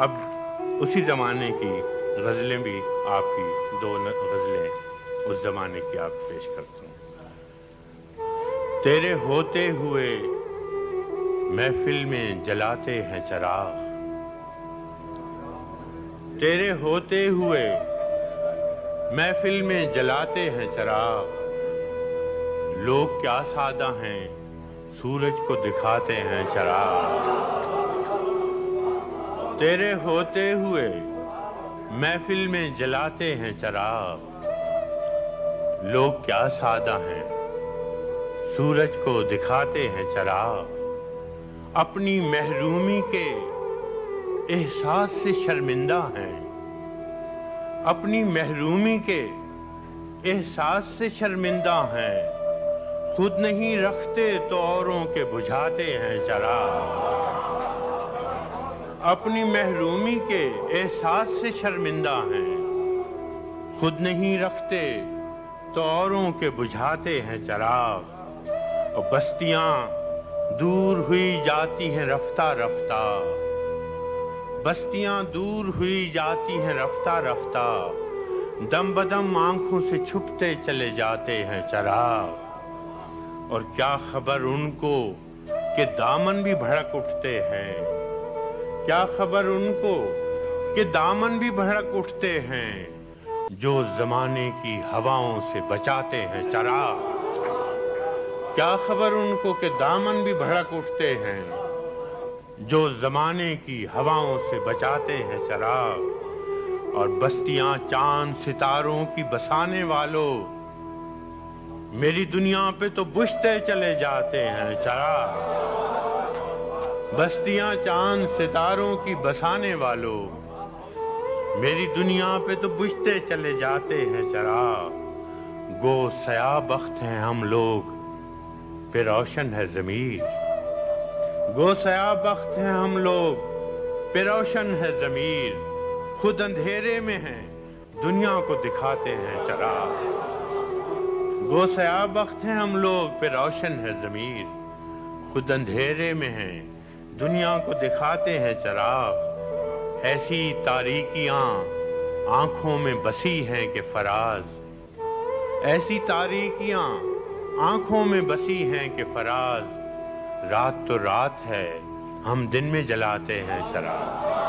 اب اسی زمانے کی غزلیں بھی آپ کی دو غزلیں اس زمانے کی آپ پیش کرتا ہوں۔ تیرے ہوتے ہوئے محفل میں جلاتے ہیں چراغ، تیرے ہوتے ہوئے محفل میں جلاتے ہیں چراغ، لوگ کیا سادہ ہیں سورج کو دکھاتے ہیں چراغ، تیرے ہوتے ہوئے محفل میں جلاتے ہیں چراغ، لوگ کیا سادہ ہیں سورج کو دکھاتے ہیں چراغ، اپنی محرومی کے احساس سے شرمندہ ہیں، اپنی محرومی کے احساس سے شرمندہ ہیں، خود نہیں رکھتے تو اوروں کے بجھاتے ہیں چراغ، اپنی محرومی کے احساس سے شرمندہ ہیں، خود نہیں رکھتے تو اوروں کے بجھاتے ہیں چراغ، اور بستیاں دور ہوئی جاتی ہیں رفتہ رفتہ، بستیاں دور ہوئی جاتی ہیں رفتہ رفتہ، دم بدم آنکھوں سے چھپتے چلے جاتے ہیں چراغ، اور کیا خبر ان کو کہ دامن بھی بھڑک اٹھتے ہیں، کیا خبر ان کو کہ دامن بھی بھڑک اٹھتے ہیں، جو زمانے کی ہواؤں سے بچاتے ہیں چراغ، کیا خبر ان کو کہ دامن بھی بھڑک اٹھتے ہیں، جو زمانے کی ہواؤں سے بچاتے ہیں چراغ، اور بستیاں چاند ستاروں کی بسانے والوں، میری دنیا پہ تو بجھتے چلے جاتے ہیں چراغ، بستیاں چاند ستاروں کی بسانے والوں، میری دنیا پہ تو بجھتے چلے جاتے ہیں چراغ، گو سیاہ بخت ہیں ہم لوگ پہ روشن ہے ضمیر، گو سیاہ بخت ہیں ہم لوگ پہ روشن ہے ضمیر، خود اندھیرے میں ہیں دنیا کو دکھاتے ہیں چراغ، گو سیاہ بخت ہیں ہم لوگ پہ روشن ہے ضمیر، خود اندھیرے میں ہیں دنیا کو دکھاتے ہیں چراغ، ایسی تاریکیاں آنکھوں میں بسی ہیں کہ فراز، ایسی تاریکیاں آنکھوں میں بسی ہیں کہ فراز، رات تو رات ہے ہم دن میں جلاتے ہیں چراغ۔